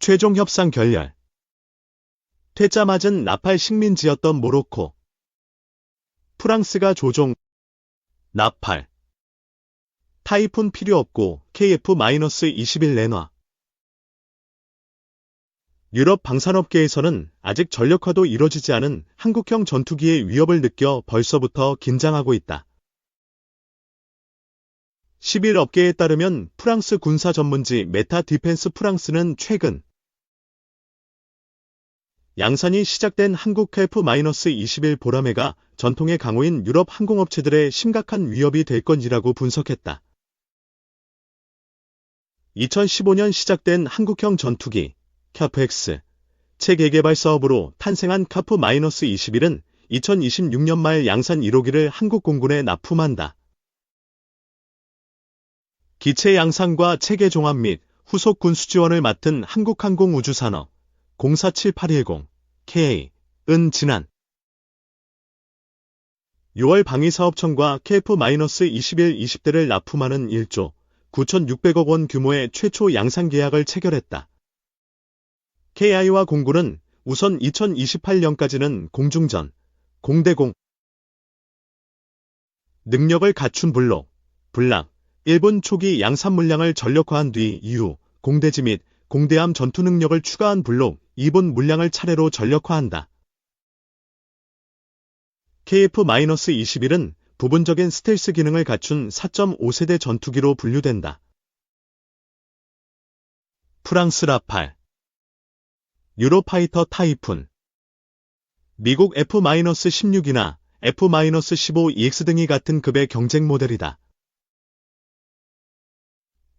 최종 협상 결렬. 퇴짜 맞은 나팔 식민지였던 모로코. 프랑스가 조종. 나팔. 타이푼 필요 없고 KF-21 내놔. 유럽 방산업계에서는 아직 전력화도 이뤄지지 않은 한국형 전투기의 위협을 느껴 벌써부터 긴장하고 있다. 10일 업계에 따르면 프랑스 군사 전문지 메타 디펜스 프랑스는 최근 양산이 시작된 한국 KF-21 보라매가 전통의 강호인 유럽 항공업체들의 심각한 위협이 될 것이라고 분석했다. 2015년 시작된 한국형 전투기 카프X 체계개발 사업으로 탄생한 KF-21은 2026년 말 양산 1호기를 한국 공군에 납품한다. 기체 양산과 체계 종합 및 후속 군수 지원을 맡은 한국항공우주산업 047810 KA은 지난 6월 방위사업청과 KF-21 20대를 납품하는 1조 9,600억 원 규모의 최초 양산 계약을 체결했다. KI와 공군은 우선 2028년까지는 공중전, 공대공 능력을 갖춘 블록, 블락, 1분 초기 양산 물량을 전력화한 뒤 이후 공대지 및 공대함 전투 능력을 추가한 블록 2분 물량을 차례로 전력화한다. KF-21은 부분적인 스텔스 기능을 갖춘 4.5세대 전투기로 분류된다. 프랑스 라팔, 유로파이터 타이푼, 미국 F-16이나 F-15EX 등이 같은 급의 경쟁 모델이다.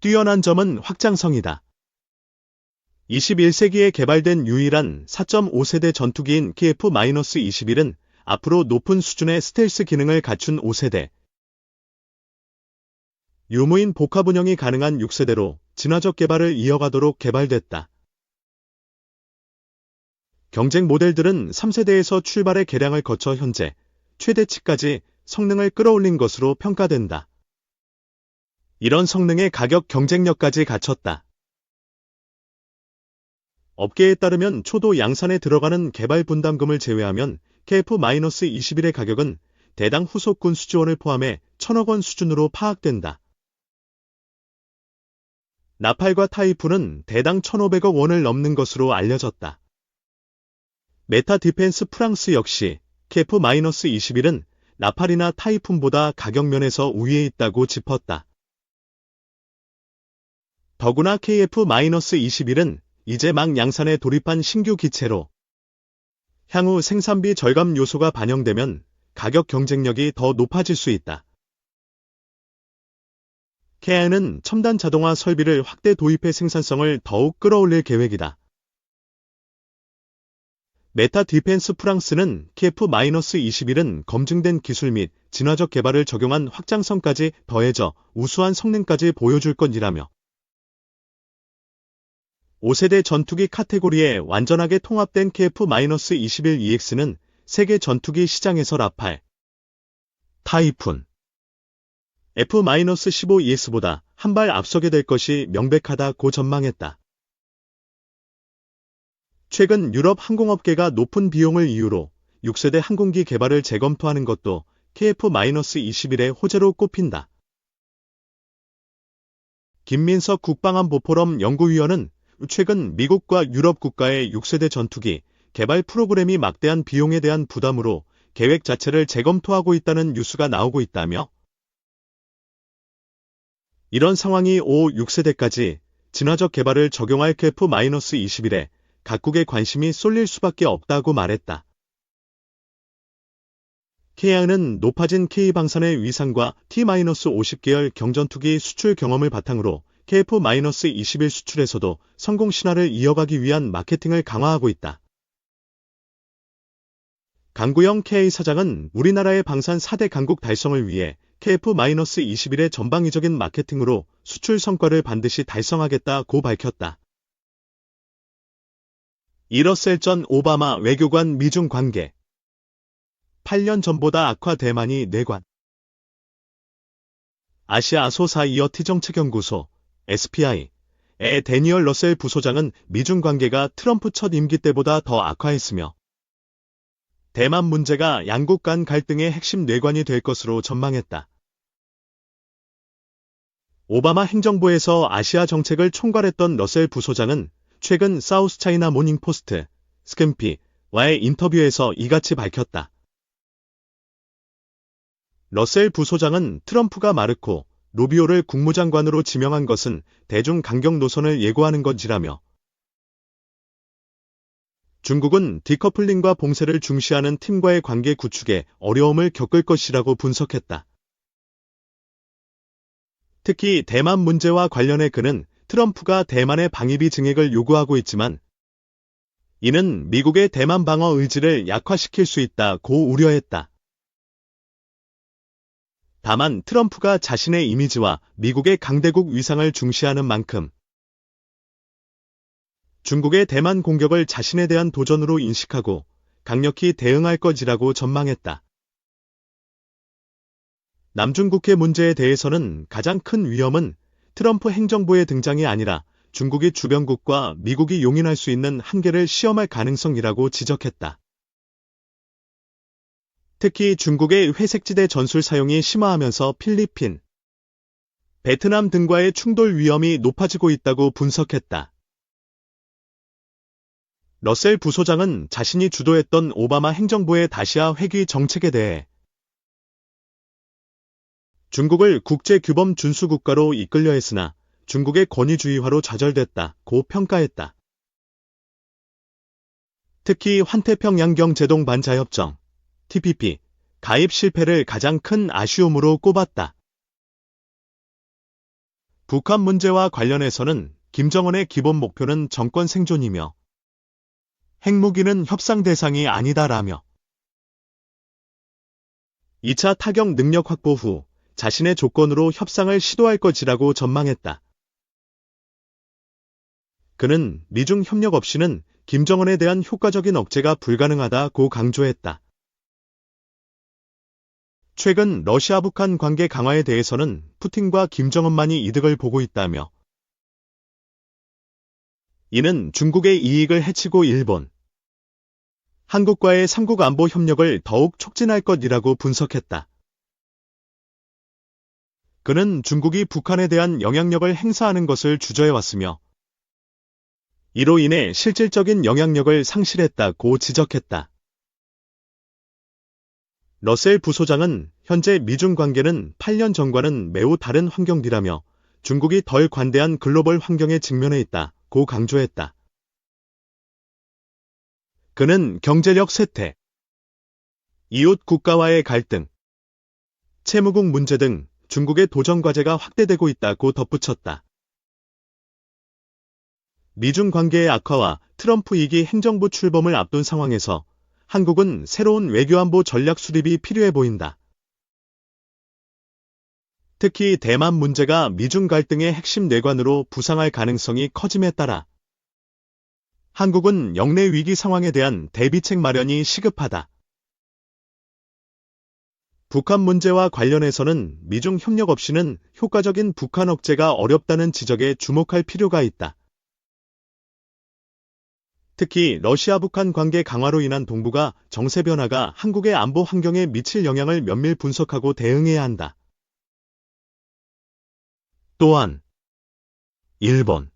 뛰어난 점은 확장성이다. 21세기에 개발된 유일한 4.5세대 전투기인 KF-21은 앞으로 높은 수준의 스텔스 기능을 갖춘 5세대, 유무인 복합 운영이 가능한 6세대로 진화적 개발을 이어가도록 개발됐다. 경쟁 모델들은 3세대에서 출발해 개량을 거쳐 현재 최대치까지 성능을 끌어올린 것으로 평가된다. 이런 성능의 가격 경쟁력까지 갖췄다. 업계에 따르면 초도 양산에 들어가는 개발 분담금을 제외하면 KF-21의 가격은 대당 후속 군수 지원을 포함해 1,000억 원 수준으로 파악된다. 나팔과 타이푼은 대당 1,500억 원을 넘는 것으로 알려졌다. 메타 디펜스 프랑스 역시 KF-21은 나팔이나 타이푼보다 가격 면에서 우위에 있다고 짚었다. 더구나 KF-21은 이제 막 양산에 돌입한 신규 기체로 향후 생산비 절감 요소가 반영되면 가격 경쟁력이 더 높아질 수 있다. KI는 첨단 자동화 설비를 확대 도입해 생산성을 더욱 끌어올릴 계획이다. 메타 디펜스 프랑스는 KF-21은 검증된 기술 및 진화적 개발을 적용한 확장성까지 더해져 우수한 성능까지 보여줄 것이라며 5세대 전투기 카테고리에 완전하게 통합된 KF-21EX는 세계 전투기 시장에서 라팔, 타이푼, F-15EX보다 한 발 앞서게 될 것이 명백하다고 전망했다. 최근 유럽 항공업계가 높은 비용을 이유로 6세대 항공기 개발을 재검토하는 것도 KF-21의 호재로 꼽힌다. 김민석 국방안보포럼 연구위원은 최근 미국과 유럽 국가의 6세대 전투기 개발 프로그램이 막대한 비용에 대한 부담으로 계획 자체를 재검토하고 있다는 뉴스가 나오고 있다며 이런 상황이 5, 6세대까지 진화적 개발을 적용할 KF-21에 각국의 관심이 쏠릴 수밖에 없다고 말했다. KI는 높아진 K방산의 위상과 T-50계열 경전투기 수출 경험을 바탕으로 KF-21 수출에서도 성공 신화를 이어가기 위한 마케팅을 강화하고 있다. 강구영 KI 사장은 우리나라의 방산 4대 강국 달성을 위해 KF-21의 전방위적인 마케팅으로 수출 성과를 반드시 달성하겠다고 밝혔다. 러셀 전 오바마 외교관 미중 관계 8년 전보다 악화 대만이 내관 아시아 소사이어티 정책연구소 SPI, 데니얼 러셀 부소장은 미중 관계가 트럼프 첫 임기 때보다 더 악화했으며 대만 문제가 양국 간 갈등의 핵심 뇌관이 될 것으로 전망했다. 오바마 행정부에서 아시아 정책을 총괄했던 러셀 부소장은 최근 사우스 차이나 모닝 포스트, 스캠피와의 인터뷰에서 이같이 밝혔다. 러셀 부소장은 트럼프가 마르코 루비오를 국무장관으로 지명한 것은 대중 강경 노선을 예고하는 것이라며 중국은 디커플링과 봉쇄를 중시하는 팀과의 관계 구축에 어려움을 겪을 것이라고 분석했다. 특히 대만 문제와 관련해 그는 트럼프가 대만의 방위비 증액을 요구하고 있지만 이는 미국의 대만 방어 의지를 약화시킬 수 있다고 우려했다. 다만 트럼프가 자신의 이미지와 미국의 강대국 위상을 중시하는 만큼 중국의 대만 공격을 자신에 대한 도전으로 인식하고 강력히 대응할 것이라고 전망했다. 남중국해 문제에 대해서는 가장 큰 위험은 트럼프 행정부의 등장이 아니라 중국이 주변국과 미국이 용인할 수 있는 한계를 시험할 가능성이라고 지적했다. 특히 중국의 회색지대 전술 사용이 심화하면서 필리핀, 베트남 등과의 충돌 위험이 높아지고 있다고 분석했다. 러셀 부소장은 자신이 주도했던 오바마 행정부의 다시아 회귀 정책에 대해 중국을 국제규범 준수국가로 이끌려 했으나 중국의 권위주의화로 좌절됐다고 평가했다. 특히 환태평양경 제동반자협정, TPP, 가입 실패를 가장 큰 아쉬움으로 꼽았다. 북한 문제와 관련해서는 김정은의 기본 목표는 정권 생존이며 핵무기는 협상 대상이 아니다라며 2차 타격 능력 확보 후 자신의 조건으로 협상을 시도할 것이라고 전망했다. 그는 미중 협력 없이는 김정은에 대한 효과적인 억제가 불가능하다고 강조했다. 최근 러시아-북한 관계 강화에 대해서는 푸틴과 김정은만이 이득을 보고 있다며 이는 중국의 이익을 해치고 일본, 한국과의 삼국 안보 협력을 더욱 촉진할 것이라고 분석했다. 그는 중국이 북한에 대한 영향력을 행사하는 것을 주저해왔으며 이로 인해 실질적인 영향력을 상실했다고 지적했다. 러셀 부소장은 현재 미중 관계는 8년 전과는 매우 다른 환경이라며 중국이 덜 관대한 글로벌 환경에 직면해 있다고 강조했다. 그는 경제력 쇠퇴, 이웃 국가와의 갈등, 채무국 문제 등 중국의 도전 과제가 확대되고 있다고 덧붙였다. 미중 관계의 악화와 트럼프 2기 행정부 출범을 앞둔 상황에서 한국은 새로운 외교안보 전략 수립이 필요해 보인다. 특히 대만 문제가 미중 갈등의 핵심 뇌관으로 부상할 가능성이 커짐에 따라 한국은 영내 위기 상황에 대한 대비책 마련이 시급하다. 북한 문제와 관련해서는 미중 협력 없이는 효과적인 북한 억제가 어렵다는 지적에 주목할 필요가 있다. 특히 러시아-북한 관계 강화로 인한 동북아 정세 변화가 한국의 안보 환경에 미칠 영향을 면밀 분석하고 대응해야 한다. 또한 일본,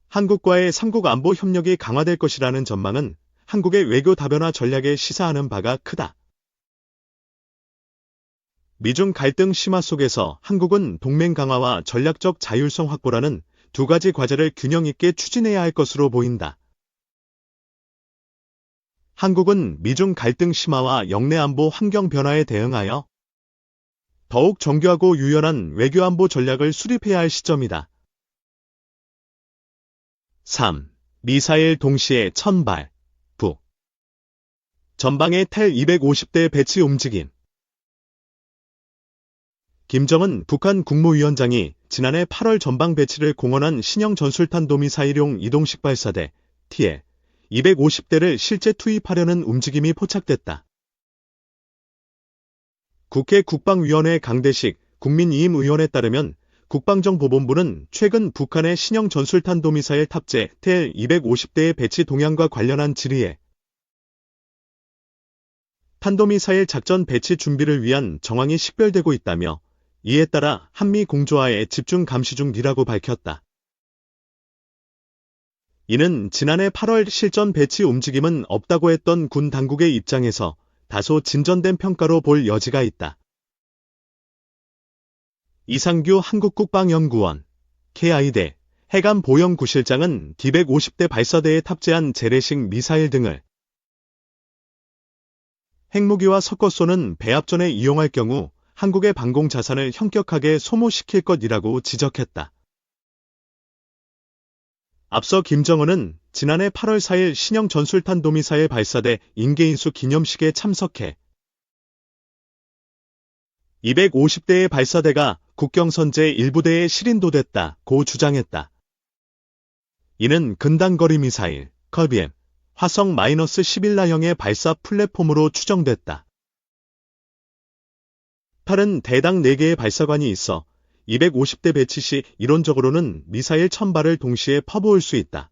한국과의 삼국 안보 협력이 강화될 것이라는 전망은 한국의 외교 다변화 전략에 시사하는 바가 크다. 미중 갈등 심화 속에서 한국은 동맹 강화와 전략적 자율성 확보라는 두 가지 과제를 균형 있게 추진해야 할 것으로 보인다. 한국은 미중 갈등 심화와 영내 안보 환경 변화에 대응하여 더욱 정교하고 유연한 외교안보 전략을 수립해야 할 시점이다. 3. 미사일 동시에 1000발, 북. 전방에 텔 250대 배치 움직임. 김정은 북한 국무위원장이 지난해 8월 전방 배치를 공언한 신형 전술탄도미사일용 이동식 발사대 TL 250대를 실제 투입하려는 움직임이 포착됐다. 국회 국방위원회 강대식 국민위임의원에 따르면 국방정보본부는 최근 북한의 신형 전술탄도미사일 탑재 TL-250대의 배치 동향과 관련한 질의에 탄도미사일 작전 배치 준비를 위한 정황이 식별되고 있다며 이에 따라 한미 공조하에 집중 감시 중이라고 밝혔다. 이는 지난해 8월 실전 배치 움직임은 없다고 했던 군 당국의 입장에서 다소 진전된 평가로 볼 여지가 있다. 이상규 한국국방연구원, KI대 해관보연구실장은 D-150대 발사대에 탑재한 재래식 미사일 등을 핵무기와 섞어 쏘는 배합전에 이용할 경우 한국의 방공 자산을 현격하게 소모시킬 것이라고 지적했다. 앞서 김정은은 지난해 8월 4일 신형 전술탄도미사일 발사대 인계인수 기념식에 참석해 250대의 발사대가 국경선제 일부대에 실인도됐다고 주장했다. 이는 근단거리 미사일, 컬비엠, 화성-11라형의 발사 플랫폼으로 추정됐다. 팔은 대당 4개의 발사관이 있어 250대 배치 시 이론적으로는 미사일 1000발을 동시에 퍼부을 수 있다.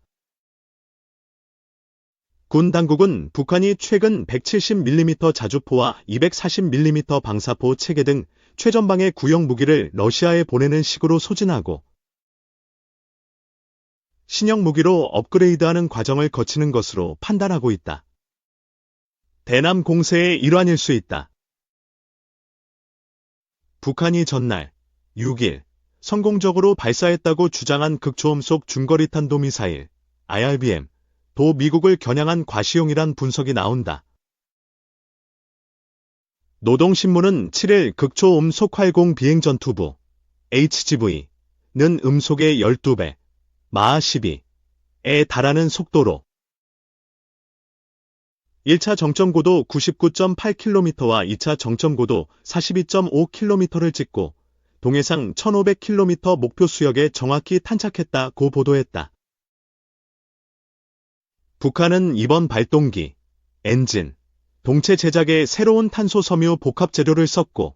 군 당국은 북한이 최근 170mm 자주포와 240mm 방사포 체계 등 최전방의 구형 무기를 러시아에 보내는 식으로 소진하고 신형 무기로 업그레이드하는 과정을 거치는 것으로 판단하고 있다. 대남 공세의 일환일 수 있다. 북한이 전날 6일 성공적으로 발사했다고 주장한 극초음속 중거리 탄도미사일 IRBM 도 미국을 겨냥한 과시용이란 분석이 나온다. 노동신문은 7일 극초음속 활공 비행전투부 HGV는 음속의 12배, 마하 12에 달하는 속도로 1차 정점고도 99.8km와 2차 정점고도 42.5km를 찍고 동해상 1500km 목표 수역에 정확히 탄착했다고 보도했다. 북한은 이번 발동기, 엔진, 동체 제작에 새로운 탄소 섬유 복합 재료를 썼고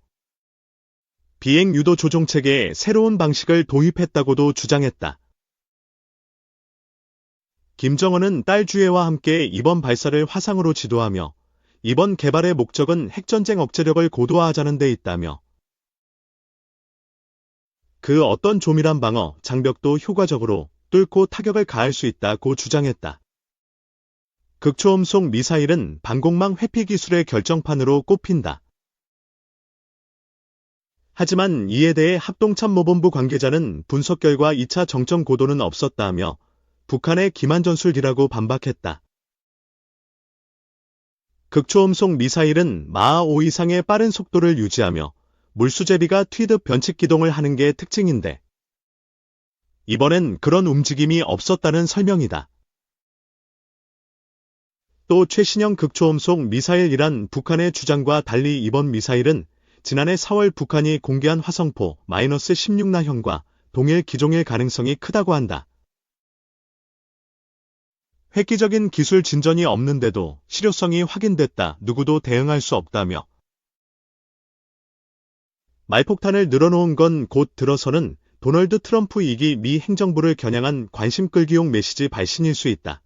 비행 유도 조종 체계에 새로운 방식을 도입했다고도 주장했다. 김정은은 딸 주혜와 함께 이번 발사를 화상으로 지도하며 이번 개발의 목적은 핵전쟁 억제력을 고도화하자는 데 있다며 그 어떤 조밀한 방어, 장벽도 효과적으로 뚫고 타격을 가할 수 있다고 주장했다. 극초음속 미사일은 방공망 회피 기술의 결정판으로 꼽힌다. 하지만 이에 대해 합동참모본부 관계자는 분석 결과 2차 정점 고도는 없었다며 북한의 기만전술이라고 반박했다. 극초음속 미사일은 마하 5 이상의 빠른 속도를 유지하며 물수제비가 튀듯 변칙 기동을 하는 게 특징인데 이번엔 그런 움직임이 없었다는 설명이다. 또 최신형 극초음속 미사일이란 북한의 주장과 달리 이번 미사일은 지난해 4월 북한이 공개한 화성포 -16나형과 동일 기종일 가능성이 크다고 한다. 획기적인 기술 진전이 없는데도 실효성이 확인됐다. 누구도 대응할 수 없다며 말폭탄을 늘어놓은 건 곧 들어서는 도널드 트럼프 2기 미 행정부를 겨냥한 관심 끌기용 메시지 발신일 수 있다.